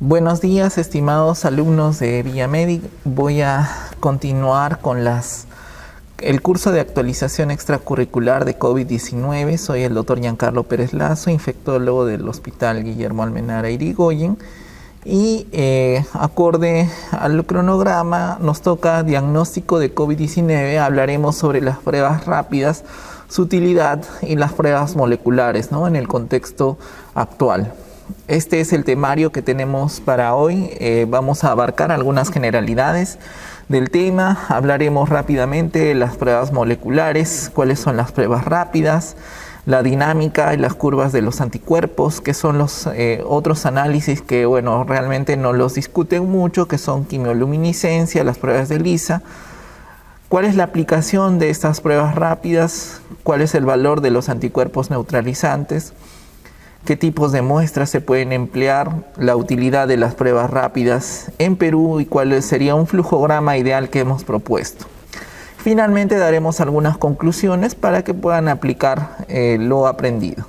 Buenos días, estimados alumnos de Villamedic. Voy a continuar con el curso de actualización extracurricular de COVID-19. Soy el doctor Giancarlo Pérez Lazo, infectólogo del Hospital Guillermo Almenara Irigoyen. Y acorde al cronograma, nos toca diagnóstico de COVID-19. Hablaremos sobre las pruebas rápidas, su utilidad y las pruebas moleculares, ¿no?, en el contexto actual. Este es el temario que tenemos para hoy. Vamos a abarcar algunas generalidades del tema. Hablaremos rápidamente de las pruebas moleculares, cuáles son las pruebas rápidas, la dinámica y las curvas de los anticuerpos, que son los otros análisis que, bueno, realmente no los discuten mucho, que son quimioluminiscencia, las pruebas de ELISA. ¿Cuál es la aplicación de estas pruebas rápidas? ¿Cuál es el valor de los anticuerpos neutralizantes? ¿Qué tipos de muestras se pueden emplear? La utilidad de las pruebas rápidas en Perú y cuál sería un flujograma ideal que hemos propuesto. Finalmente daremos algunas conclusiones para que puedan aplicar lo aprendido.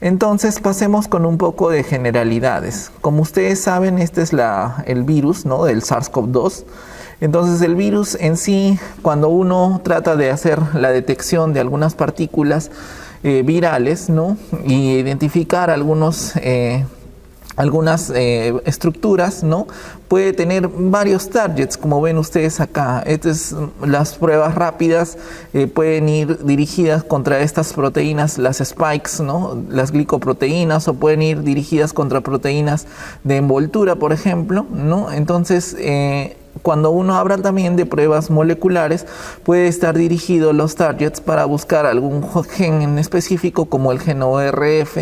Entonces pasemos con un poco de generalidades. Como ustedes saben, este es el virus, ¿no?, del SARS-CoV-2. Entonces el virus en sí, cuando uno trata de hacer la detección de algunas partículas virales, ¿no?, y identificar algunas estructuras, ¿no?, puede tener varios targets, como ven ustedes acá. Las pruebas rápidas pueden ir dirigidas contra estas proteínas, las spikes, ¿no?, las glicoproteínas, o pueden ir dirigidas contra proteínas de envoltura, por ejemplo, ¿no? Entonces, cuando uno habla también de pruebas moleculares, puede estar dirigido los targets para buscar algún gen en específico, como el gen ORF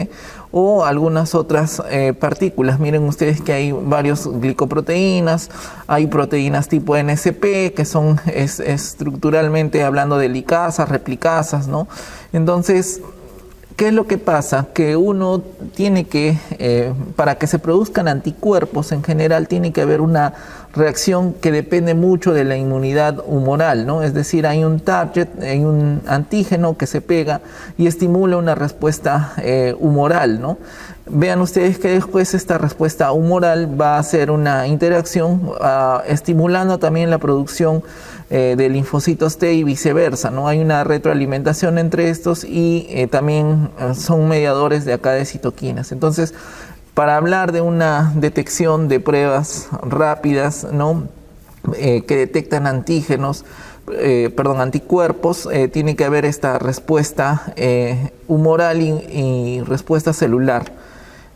o algunas otras partículas. Miren ustedes que hay varios glicoproteínas, hay proteínas tipo NSP, que son estructuralmente hablando de licasas, replicasas, ¿no? Entonces, ¿qué es lo que pasa? Que uno tiene que, para que se produzcan anticuerpos en general, tiene que haber una reacción que depende mucho de la inmunidad humoral, ¿no? Es decir, hay un target, hay un antígeno que se pega y estimula una respuesta humoral, ¿no? Vean ustedes que después esta respuesta humoral va a hacer una interacción estimulando también la producción de linfocitos T y viceversa, ¿no? Hay una retroalimentación entre estos y también son mediadores de acá de citoquinas. Entonces, para hablar de una detección de pruebas rápidas, ¿no?, que detectan anticuerpos, tiene que haber esta respuesta humoral y respuesta celular.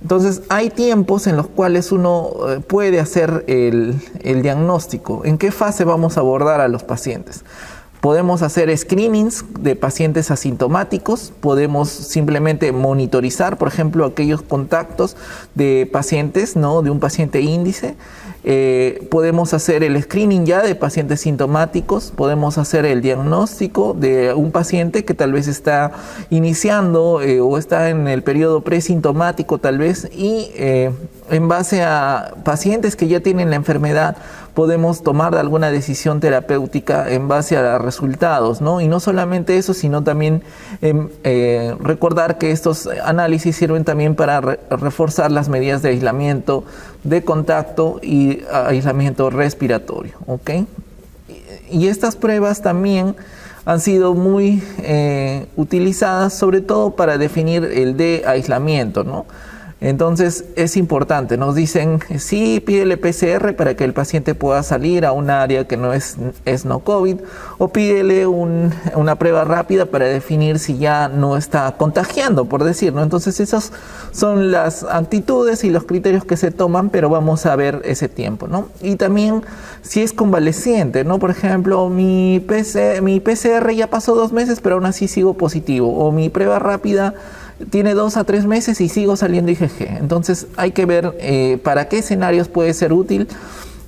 Entonces, hay tiempos en los cuales uno puede hacer el diagnóstico. ¿En qué fase vamos a abordar a los pacientes? Podemos hacer screenings de pacientes asintomáticos, podemos simplemente monitorizar, por ejemplo, aquellos contactos de pacientes, ¿no?, de un paciente índice. Podemos hacer el screening ya de pacientes sintomáticos, podemos hacer el diagnóstico de un paciente que tal vez está iniciando o está en el periodo presintomático tal vez, y en base a pacientes que ya tienen la enfermedad podemos tomar alguna decisión terapéutica en base a los resultados, ¿no? Y no solamente eso, sino también recordar que estos análisis sirven también para reforzar las medidas de aislamiento de contacto y aislamiento respiratorio, ¿ok? Y estas pruebas también han sido muy utilizadas, sobre todo para definir el de aislamiento, ¿no? Entonces es importante, nos dicen, sí, pídele PCR para que el paciente pueda salir a un área que no es no COVID, o pídele una prueba rápida para definir si ya no está contagiando, por decir, ¿no? Entonces esas son las actitudes y los criterios que se toman, pero vamos a ver ese tiempo, ¿no? Y también si es convaleciente, ¿no? Por ejemplo, mi PCR ya pasó 2 meses, pero aún así sigo positivo, o mi prueba rápida tiene 2 a 3 meses y sigo saliendo IgG. Entonces hay que ver para qué escenarios puede ser útil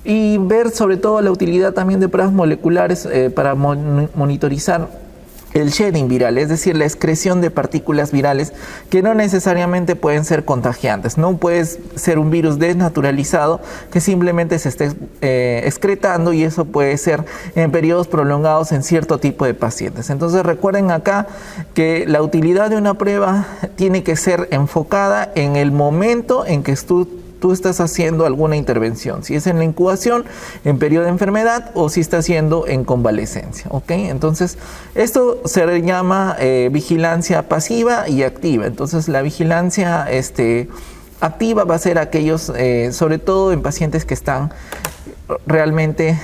y ver sobre todo la utilidad también de pruebas moleculares para monitorizar el shedding viral, es decir, la excreción de partículas virales que no necesariamente pueden ser contagiantes. No puede ser un virus desnaturalizado que simplemente se esté excretando, y eso puede ser en periodos prolongados en cierto tipo de pacientes. Entonces recuerden acá que la utilidad de una prueba tiene que ser enfocada en el momento en que tú tú estás haciendo alguna intervención, si es en la incubación, en periodo de enfermedad o si está haciendo en convalecencia, ¿ok? Entonces, esto se llama vigilancia pasiva y activa. Entonces, la vigilancia activa va a ser aquellos, sobre todo en pacientes que están realmente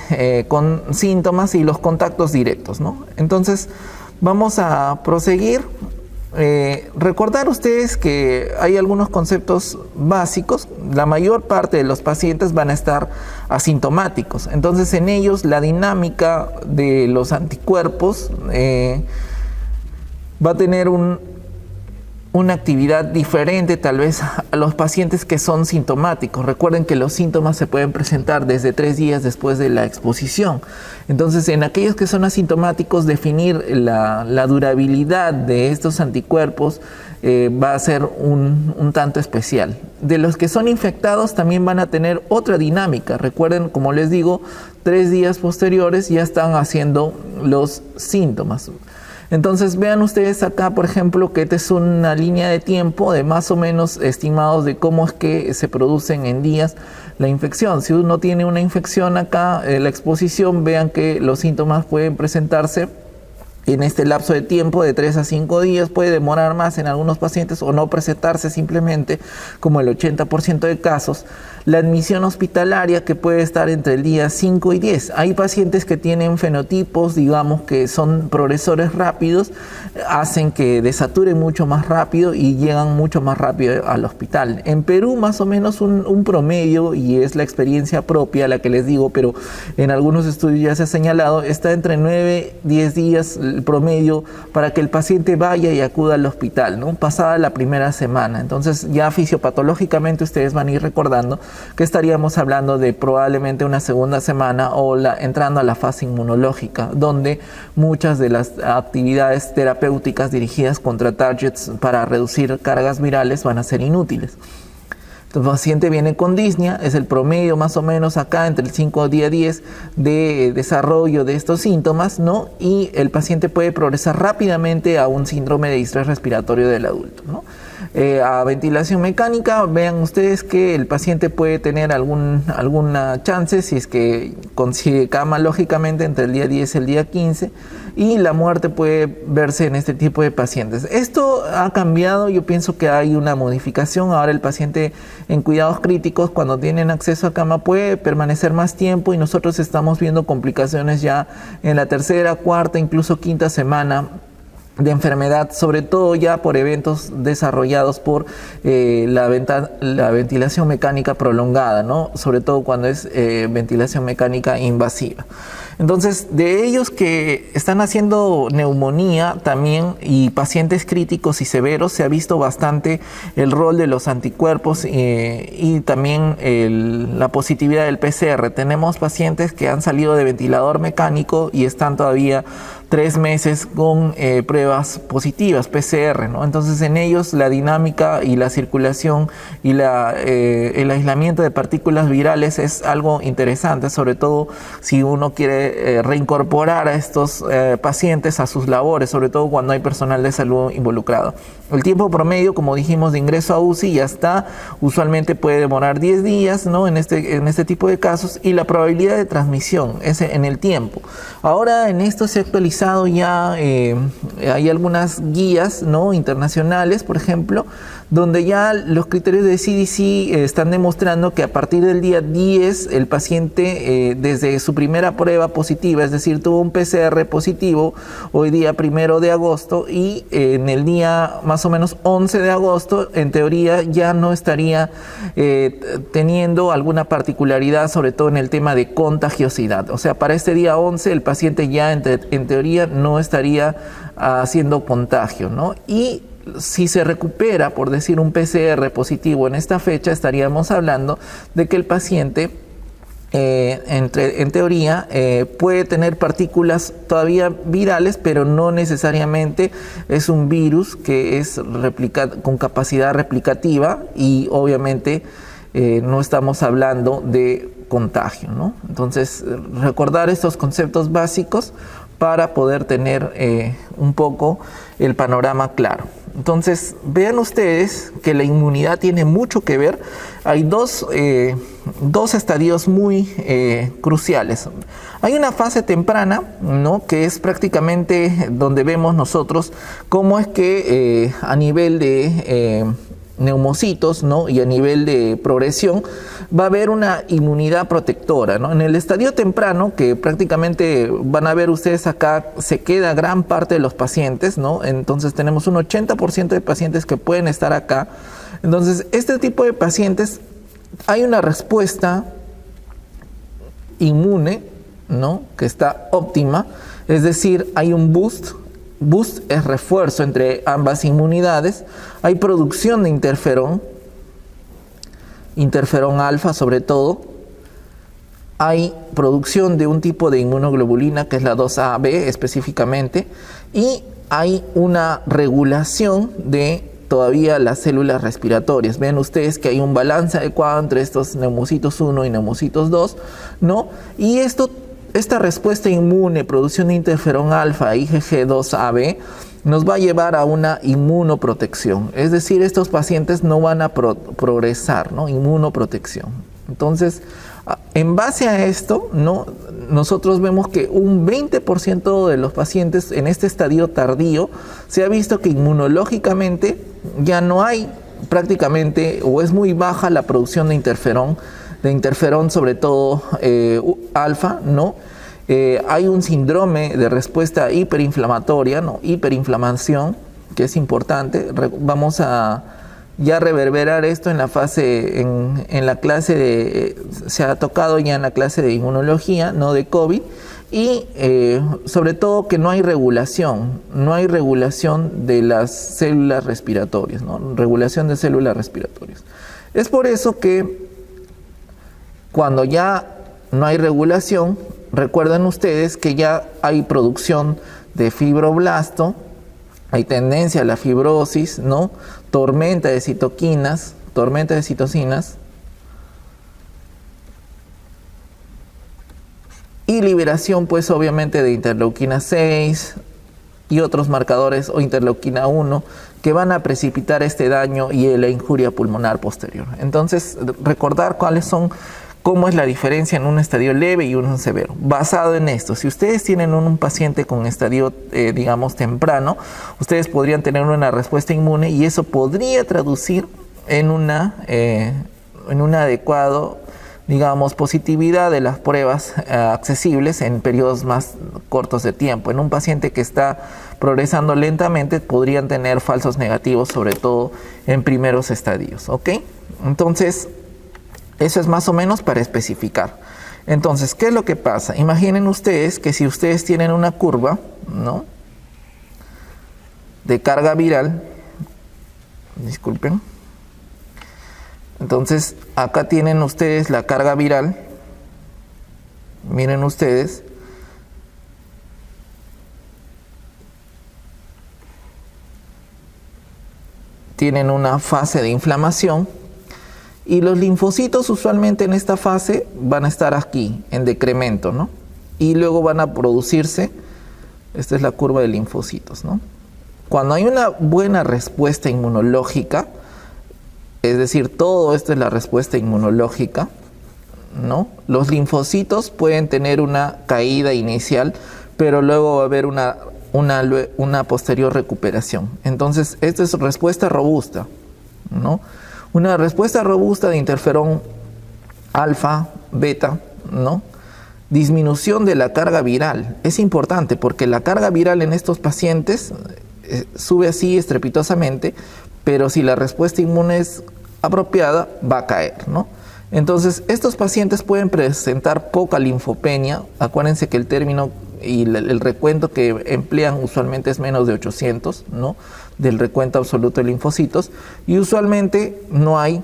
con síntomas y los contactos directos, ¿no? Entonces, vamos a proseguir. Recordar ustedes que hay algunos conceptos básicos. La mayor parte de los pacientes van a estar asintomáticos, entonces en ellos la dinámica de los anticuerpos va a tener una actividad diferente tal vez a los pacientes que son sintomáticos. Recuerden que los síntomas se pueden presentar desde 3 días después de la exposición. Entonces, en aquellos que son asintomáticos, definir la durabilidad de estos anticuerpos va a ser un tanto especial. De los que son infectados también van a tener otra dinámica. Recuerden, como les digo, 3 días posteriores ya están haciendo los síntomas. Entonces vean ustedes acá, por ejemplo, que esta es una línea de tiempo de más o menos estimados de cómo es que se producen en días la infección. Si uno tiene una infección acá, la exposición, vean que los síntomas pueden presentarse en este lapso de tiempo de 3 a 5 días, puede demorar más en algunos pacientes o no presentarse simplemente, como el 80% de casos. La admisión hospitalaria, que puede estar entre el día 5 y 10. Hay pacientes que tienen fenotipos, digamos, que son progresores rápidos, hacen que desaturen mucho más rápido y llegan mucho más rápido al hospital. En Perú, más o menos un promedio, y es la experiencia propia la que les digo, pero en algunos estudios ya se ha señalado, está entre 9 y 10 días el promedio para que el paciente vaya y acuda al hospital, ¿no? Pasada la primera semana. Entonces, ya fisiopatológicamente ustedes van a ir recordando que estaríamos hablando de probablemente una segunda semana o entrando a la fase inmunológica, donde muchas de las actividades terapéuticas dirigidas contra targets para reducir cargas virales van a ser inútiles. El paciente viene con disnea, es el promedio más o menos acá entre el 5 día 10 de desarrollo de estos síntomas, ¿no? Y el paciente puede progresar rápidamente a un síndrome de distrés respiratorio del adulto, ¿no? A ventilación mecánica, vean ustedes que el paciente puede tener alguna chance si es que consigue cama lógicamente entre el día 10 y el día 15, y la muerte puede verse en este tipo de pacientes. Esto ha cambiado, yo pienso que hay una modificación. Ahora el paciente en cuidados críticos, cuando tienen acceso a cama, puede permanecer más tiempo y nosotros estamos viendo complicaciones ya en la tercera, cuarta, incluso quinta semana de enfermedad, sobre todo ya por eventos desarrollados por la ventilación mecánica prolongada, ¿no? Sobre todo cuando es ventilación mecánica invasiva. Entonces, de ellos que están haciendo neumonía también y pacientes críticos y severos, se ha visto bastante el rol de los anticuerpos y también la positividad del PCR. Tenemos pacientes que han salido de ventilador mecánico y están todavía 3 meses con pruebas positivas, PCR, ¿no? Entonces en ellos la dinámica y la circulación y el aislamiento de partículas virales es algo interesante, sobre todo si uno quiere reincorporar a estos pacientes a sus labores, sobre todo cuando hay personal de salud involucrado. El tiempo promedio, como dijimos, de ingreso a UCI ya está, usualmente puede demorar 10 días, ¿no? En este tipo de casos, y la probabilidad de transmisión es en el tiempo. Ahora en esto se ha actualizado ya, hay algunas guías, ¿no?, internacionales, por ejemplo, donde ya los criterios de CDC están demostrando que a partir del día 10 el paciente desde su primera prueba positiva, es decir, tuvo un PCR positivo hoy día 1 de agosto y en el día más o menos 11 de agosto, en teoría ya no estaría teniendo alguna particularidad, sobre todo en el tema de contagiosidad. O sea, para este día 11 el paciente ya en teoría no estaría haciendo contagio, ¿no? Y si se recupera, por decir, un PCR positivo en esta fecha, estaríamos hablando de que el paciente en teoría puede tener partículas todavía virales, pero no necesariamente es un virus que es con capacidad replicativa y obviamente no estamos hablando de contagio, ¿no? Entonces, recordar estos conceptos básicos para poder tener un poco el panorama claro. Entonces, vean ustedes que la inmunidad tiene mucho que ver. Hay dos estadios muy cruciales. Hay una fase temprana, ¿no?, que es prácticamente donde vemos nosotros cómo es que a nivel de neumocitos, ¿no?, y a nivel de progresión va a haber una inmunidad protectora, ¿no? En el estadio temprano, que prácticamente van a ver ustedes acá, se queda gran parte de los pacientes, ¿no? Entonces tenemos un 80% de pacientes que pueden estar acá. Entonces, este tipo de pacientes hay una respuesta inmune, ¿no?, que está óptima, es decir, hay un boost. Boost es refuerzo entre ambas inmunidades. Hay producción de interferón alfa sobre todo. Hay producción de un tipo de inmunoglobulina que es la 2AB específicamente. Y hay una regulación de todavía las células respiratorias. Ven ustedes que hay un balance adecuado entre estos neumocitos 1 y neumocitos 2, ¿no? Y esta respuesta inmune, producción de interferón alfa, IgG2AB, nos va a llevar a una inmunoprotección. Es decir, estos pacientes no van a progresar, ¿no? Inmunoprotección. Entonces, en base a esto, ¿no?, nosotros vemos que un 20% de los pacientes en este estadio tardío se ha visto que inmunológicamente ya no hay prácticamente, o es muy baja la producción de interferón sobre todo alfa, ¿no? Hay un síndrome de respuesta hiperinflamatoria, ¿no?, hiperinflamación, que es importante. Vamos a ya reverberar esto en la fase, en la clase se ha tocado ya en la clase de inmunología, no de COVID, y sobre todo que no hay regulación de las células respiratorias, ¿no? Regulación de células respiratorias. Es por eso que cuando ya no hay regulación, recuerden ustedes que ya hay producción de fibroblasto, hay tendencia a la fibrosis, ¿no?, tormenta de citocinas, y liberación, pues obviamente, de interleuquina 6 y otros marcadores, o interleuquina 1, que van a precipitar este daño y la injuria pulmonar posterior. Entonces, recordar cómo es la diferencia en un estadio leve y uno severo. Basado en esto, si ustedes tienen un paciente con estadio, digamos, temprano, ustedes podrían tener una respuesta inmune y eso podría traducir en un adecuado, digamos, positividad de las pruebas accesibles en periodos más cortos de tiempo. En un paciente que está progresando lentamente podrían tener falsos negativos, sobre todo en primeros estadios, ¿ok? Entonces, eso es más o menos para especificar. Entonces, ¿qué es lo que pasa? Imaginen ustedes que si ustedes tienen una curva, ¿no?, de carga viral, disculpen. Entonces, acá tienen ustedes la carga viral. Miren ustedes. Tienen una fase de inflamación. Y los linfocitos usualmente en esta fase van a estar aquí, en decremento, ¿no? Y luego van a producirse, esta es la curva de linfocitos, ¿no? Cuando hay una buena respuesta inmunológica, es decir, todo esto es la respuesta inmunológica, ¿no?, los linfocitos pueden tener una caída inicial, pero luego va a haber una posterior recuperación. Entonces, esta es respuesta robusta, ¿no? Una respuesta robusta de interferón alfa, beta, ¿no? Disminución de la carga viral. Es importante porque la carga viral en estos pacientes sube así estrepitosamente, pero si la respuesta inmune es apropiada, va a caer, ¿no? Entonces, estos pacientes pueden presentar poca linfopenia. Acuérdense que el término y el recuento que emplean usualmente es menos de 800, ¿no?, del recuento absoluto de linfocitos, y usualmente no hay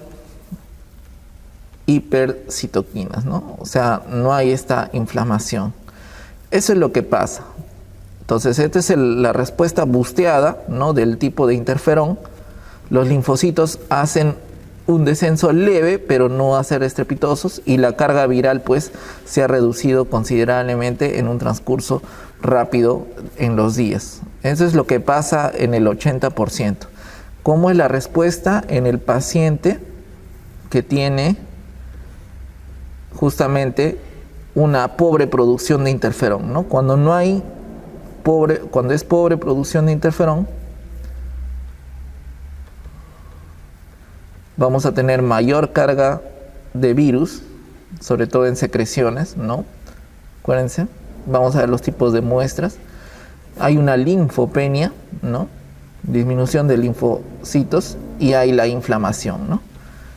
hipercitoquinas, ¿no? O sea, no hay esta inflamación. Eso es lo que pasa. Entonces, esta es la respuesta busteada, ¿no?, del tipo de interferón. Los linfocitos hacen un descenso leve, pero no va a ser estrepitosos, y la carga viral pues se ha reducido considerablemente en un transcurso rápido en los días. Eso es lo que pasa en el 80%. cómo es la respuesta en el paciente que tiene justamente una pobre producción de interferón, ¿no? Cuando es pobre producción de interferón, vamos a tener mayor carga de virus, sobre todo en secreciones, ¿no? Acuérdense, vamos a ver los tipos de muestras. Hay una linfopenia, ¿no? Disminución de linfocitos, y hay la inflamación, ¿no?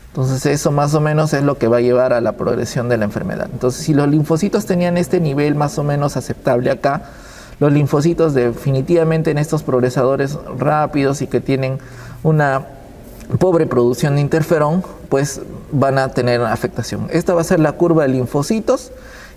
Entonces eso más o menos es lo que va a llevar a la progresión de la enfermedad. Entonces, si los linfocitos tenían este nivel más o menos aceptable acá, los linfocitos definitivamente en estos progresadores rápidos y que tienen una pobre producción de interferón, pues van a tener afectación. Esta va a ser la curva de linfocitos,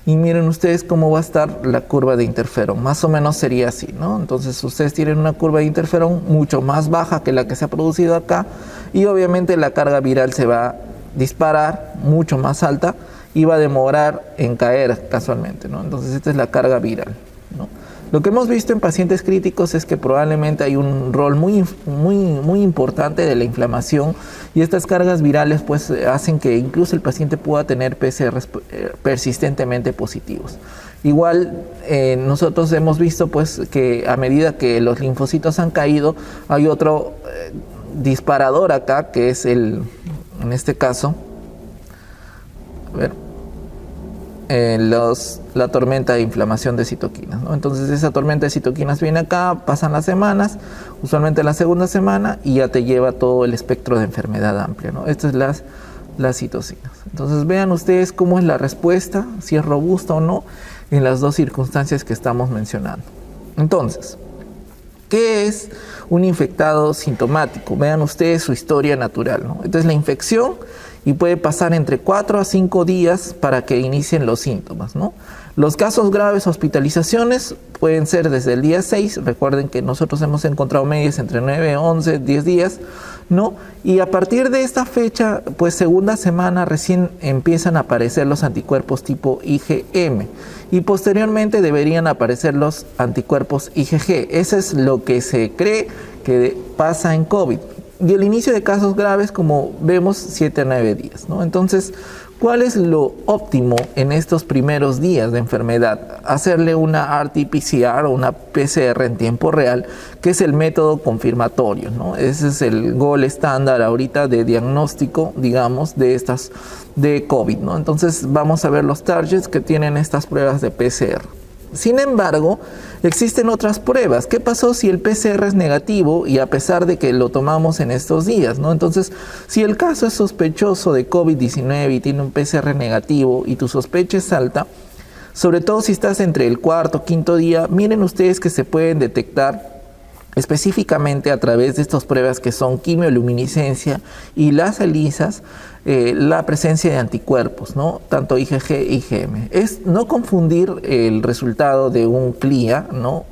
y miren ustedes cómo va a estar la curva de interferón. Más o menos sería así, ¿no? Entonces ustedes tienen una curva de interferón mucho más baja que la que se ha producido acá, y obviamente la carga viral se va a disparar mucho más alta y va a demorar en caer casualmente, ¿no? Entonces esta es la carga viral, ¿no? Lo que hemos visto en pacientes críticos es que probablemente hay un rol muy importante de la inflamación, y estas cargas virales pues hacen que incluso el paciente pueda tener PCR persistentemente positivos. Igual nosotros hemos visto pues que a medida que los linfocitos han caído, hay otro disparador acá, que es en este caso, a ver, la tormenta de inflamación de citoquinas, ¿no? Entonces esa tormenta de citoquinas viene acá, pasan las semanas, usualmente la segunda semana, y ya te lleva todo el espectro de enfermedad amplia, ¿no? Estas es las citocinas. Entonces vean ustedes cómo es la respuesta, si es robusta o no, en las dos circunstancias que estamos mencionando. Entonces, ¿qué es un infectado sintomático? Vean ustedes su historia natural, ¿no? Entonces la infección, y puede pasar entre 4 a 5 días para que inicien los síntomas, ¿no? Los casos graves, hospitalizaciones, pueden ser desde el día 6, recuerden que nosotros hemos encontrado medias entre 9, 11, 10 días, ¿no? Y a partir de esta fecha, pues segunda semana recién empiezan a aparecer los anticuerpos tipo IgM, y posteriormente deberían aparecer los anticuerpos IgG. Eso es lo que se cree que pasa en COVID. Y el inicio de casos graves, como vemos, 7 a 9 días, ¿no? Entonces, ¿cuál es lo óptimo en estos primeros días de enfermedad? Hacerle una RT-PCR o una PCR en tiempo real, que es el método confirmatorio, ¿no? Ese es el gold estándar ahorita de diagnóstico, digamos, de COVID, ¿no? Entonces, vamos a ver los targets que tienen estas pruebas de PCR. Sin embargo, existen otras pruebas. ¿Qué pasó si el PCR es negativo y a pesar de que lo tomamos en estos días, ¿no? Entonces, si el caso es sospechoso de COVID-19 y tiene un PCR negativo y tu sospecha es alta, sobre todo si estás entre el cuarto o quinto día, miren ustedes que se pueden detectar específicamente a través de estas pruebas que son quimioluminiscencia y las ELISAs, la presencia de anticuerpos, ¿no? Tanto IgG e IgM. Es no confundir el resultado de un CLIA, ¿no?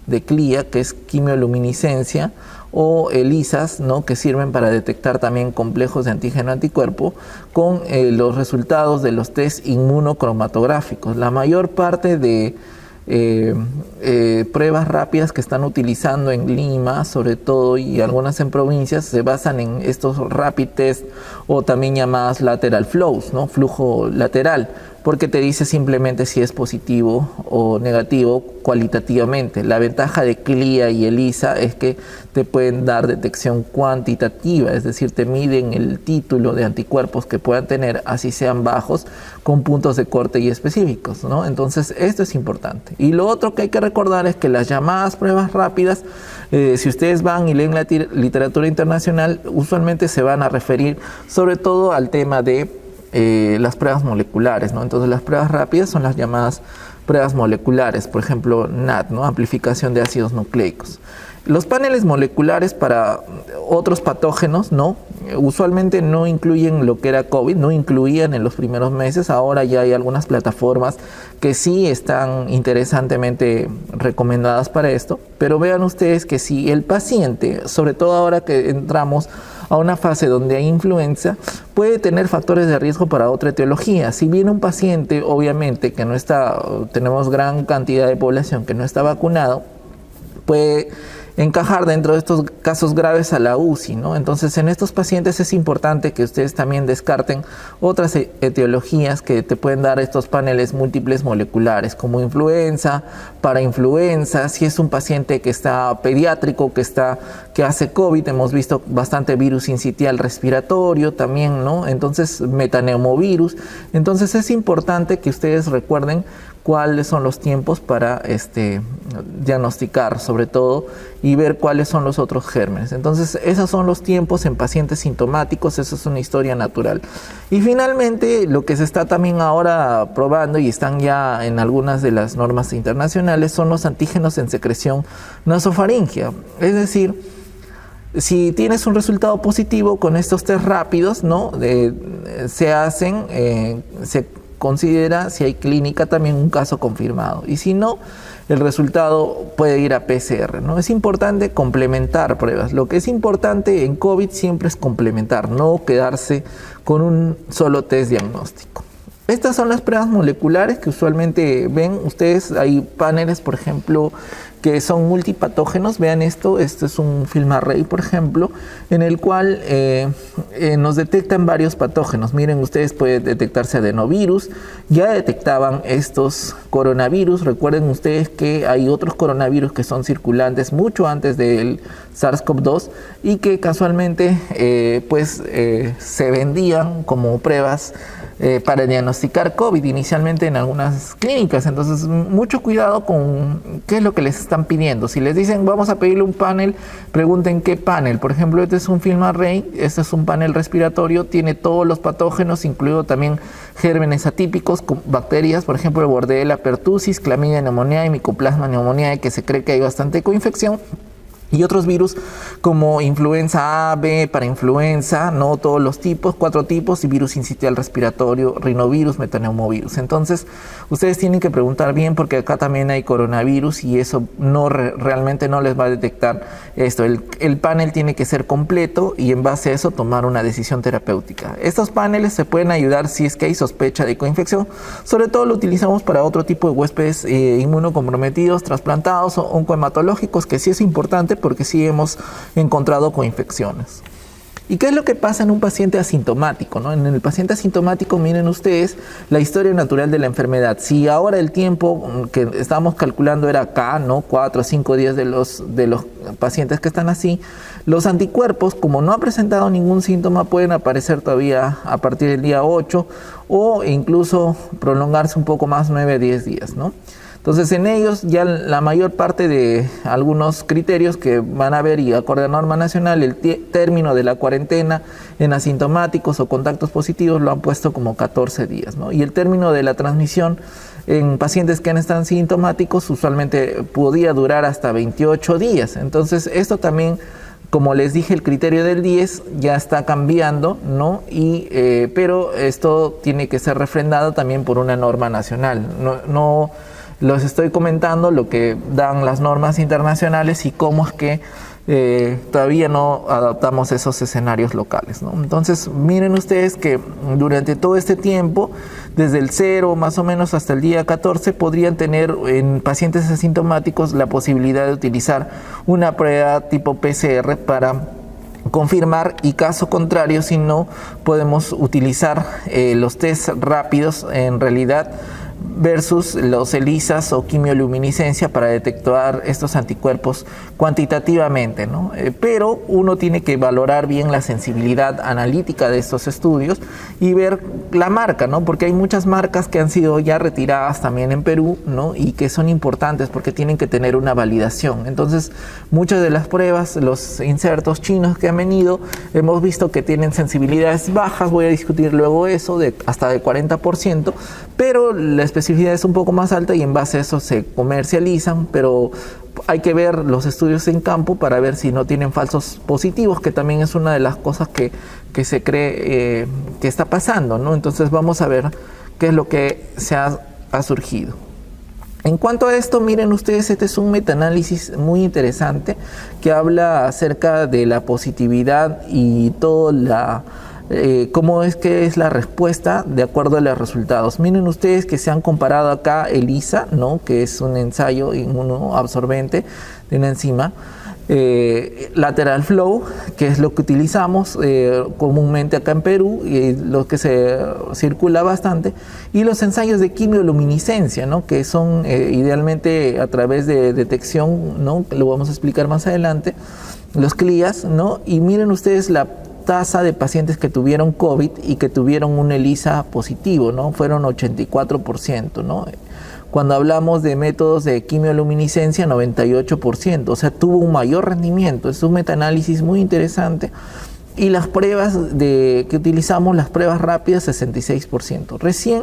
De CLIA, que es quimioluminiscencia, o ELISAs, ¿no? Que sirven para detectar también complejos de antígeno-anticuerpo, con los resultados de los test inmunocromatográficos. La mayor parte de pruebas rápidas que están utilizando en Lima, sobre todo, y algunas en provincias, se basan en estos rapid test, o también llamadas lateral flows, ¿no? Flujo lateral, porque te dice simplemente si es positivo o negativo cualitativamente. La ventaja de CLIA y ELISA es que te pueden dar detección cuantitativa, es decir, te miden el título de anticuerpos que puedan tener, así sean bajos, con puntos de corte y específicos, ¿no? Entonces esto es importante. Y lo otro que hay que recordar es que las llamadas pruebas rápidas, si ustedes van y leen la literatura internacional, usualmente se van a referir sobre todo al tema de las pruebas moleculares, ¿no? Entonces las pruebas rápidas son las llamadas pruebas moleculares, por ejemplo NAT, ¿no? Amplificación de ácidos nucleicos. Los paneles moleculares para otros patógenos, ¿no? Usualmente no incluyen lo que era COVID, no incluían en los primeros meses. Ahora ya hay algunas plataformas que sí están interesantemente recomendadas para esto, pero vean ustedes que si el paciente, sobre todo ahora que entramos a una fase donde hay influenza, puede tener factores de riesgo para otra etiología. Si viene un paciente, obviamente, que no está, tenemos gran cantidad de población que no está vacunado, puede encajar dentro de estos casos graves a la UCI, ¿no? Entonces, en estos pacientes es importante que ustedes también descarten otras etiologías que te pueden dar estos paneles múltiples moleculares, como influenza, parainfluenza, si es un paciente que está pediátrico, que hace COVID, hemos visto bastante virus sincitial respiratorio también, ¿no? Entonces, metaneumovirus. Entonces, es importante que ustedes recuerden cuáles son los tiempos para diagnosticar sobre todo y ver cuáles son los otros gérmenes. Entonces, esos son los tiempos en pacientes sintomáticos, eso es una historia natural. Y finalmente, lo que se está también ahora probando y están ya en algunas de las normas internacionales son los antígenos en secreción nasofaringea. Es decir, si tienes un resultado positivo con estos test rápidos, ¿no? Se considera, si hay clínica, también un caso confirmado. Y si no, el resultado puede ir a PCR, ¿no? Es importante complementar pruebas. Lo que es importante en COVID siempre es complementar, no quedarse con un solo test diagnóstico. Estas son las pruebas moleculares que usualmente ven ustedes. Hay paneles, por ejemplo, que son multipatógenos. Vean esto es un FilmArray, por ejemplo, en el cual nos detectan varios patógenos. Miren, ustedes pueden detectarse adenovirus. Ya detectaban estos coronavirus. Recuerden ustedes que hay otros coronavirus que son circulantes mucho antes del SARS-CoV-2 y que casualmente se vendían como pruebas para diagnosticar COVID inicialmente en algunas clínicas. Entonces, mucho cuidado con qué es lo que les están pidiendo. Si les dicen vamos a pedirle un panel, pregunten qué panel. Por ejemplo, este es un FilmArray, este es un panel respiratorio, tiene todos los patógenos, incluido también gérmenes atípicos, bacterias, por ejemplo, el Bordetella pertussis, Chlamydia pneumoniae, Mycoplasma pneumoniae, que se cree que hay bastante coinfección. Y otros virus como influenza A, B, parainfluenza, no todos los tipos, 4 tipos, y virus sincitial respiratorio, rinovirus, metaneumovirus. Entonces, ustedes tienen que preguntar bien porque acá también hay coronavirus y eso realmente no les va a detectar esto. El panel tiene que ser completo y en base a eso tomar una decisión terapéutica. Estos paneles se pueden ayudar si es que hay sospecha de coinfección. Sobre todo lo utilizamos para otro tipo de huéspedes inmunocomprometidos, trasplantados o oncohematológicos, que sí es importante porque sí hemos encontrado coinfecciones. ¿Y qué es lo que pasa en un paciente asintomático, ¿no? En el paciente asintomático, miren ustedes la historia natural de la enfermedad. Si ahora el tiempo que estábamos calculando era acá, ¿no? 4 o 5 días de los pacientes que están así, los anticuerpos, como no ha presentado ningún síntoma, pueden aparecer todavía a partir del día 8 o incluso prolongarse un poco más, 9 a 10 días, ¿no? Entonces, en ellos ya la mayor parte de algunos criterios que van a ver, y acorde a norma nacional, el término de la cuarentena en asintomáticos o contactos positivos lo han puesto como 14 días, ¿no? Y el término de la transmisión en pacientes que han estado sintomáticos usualmente podía durar hasta 28 días. Entonces, esto también, como les dije, el criterio del 10 ya está cambiando, ¿no? Pero esto tiene que ser refrendado también por una norma nacional. No los estoy comentando lo que dan las normas internacionales y cómo es que todavía no adaptamos esos escenarios locales, ¿no? Entonces, miren ustedes que durante todo este tiempo, desde el 0 más o menos hasta el día 14, podrían tener en pacientes asintomáticos la posibilidad de utilizar una prueba tipo PCR para confirmar, y caso contrario, si no, podemos utilizar los test rápidos en realidad versus los ELISAs o quimioluminiscencia para detectar estos anticuerpos cuantitativamente, ¿no? Pero uno tiene que valorar bien la sensibilidad analítica de estos estudios y ver la marca, ¿no? Porque hay muchas marcas que han sido ya retiradas también en Perú, ¿no? Y que son importantes porque tienen que tener una validación. Entonces, muchas de las pruebas, los insertos chinos que han venido, hemos visto que tienen sensibilidades bajas, voy a discutir luego eso, hasta de 40%, pero la especificidad es un poco más alta y en base a eso se comercializan, pero hay que ver los estudios en campo para ver si no tienen falsos positivos, que también es una de las cosas que se cree que está pasando, ¿no? Entonces vamos a ver qué es lo que ha surgido. En cuanto a esto, miren ustedes, este es un metaanálisis muy interesante que habla acerca de la positividad y todo cómo es que es la respuesta de acuerdo a los resultados. Miren ustedes que se han comparado acá ELISA, ¿no? Que es un ensayo inmunoabsorbente de una enzima, lateral flow, que es lo que utilizamos comúnmente acá en Perú y lo que se circula bastante, y los ensayos de quimioluminiscencia, ¿no? Que son idealmente a través de detección, ¿no? Lo vamos a explicar más adelante, los CLIAS, ¿no? Y miren ustedes la tasa de pacientes que tuvieron COVID y que tuvieron un ELISA positivo, ¿no? Fueron 84%, ¿no? Cuando hablamos de métodos de quimioluminiscencia, 98%, o sea, tuvo un mayor rendimiento. Es un metaanálisis muy interesante. Y las pruebas que utilizamos, las pruebas rápidas, 66%. Recién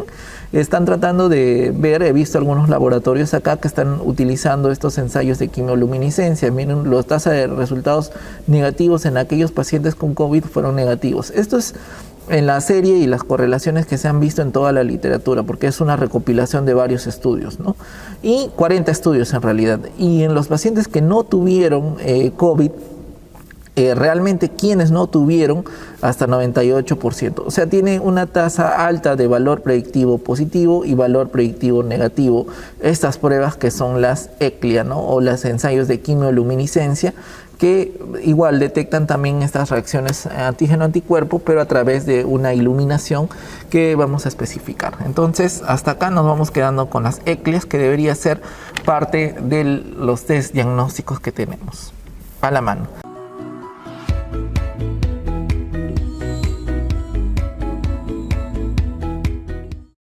están tratando de ver, he visto algunos laboratorios acá que están utilizando estos ensayos de quimioluminiscencia. Miren, las tasas de resultados negativos en aquellos pacientes con COVID fueron negativos. Esto es en la serie y las correlaciones que se han visto en toda la literatura, porque es una recopilación de varios estudios, ¿no? Y 40 estudios en realidad. Y en los pacientes que no tuvieron COVID, realmente quienes no tuvieron, hasta 98%. O sea, tiene una tasa alta de valor predictivo positivo y valor predictivo negativo. Estas pruebas que son las ECLIA, ¿no? O los ensayos de quimioluminiscencia, que igual detectan también estas reacciones antígeno-anticuerpo, pero a través de una iluminación que vamos a especificar. Entonces, hasta acá nos vamos quedando con las ECLIAs, que debería ser parte de los test diagnósticos que tenemos a la mano.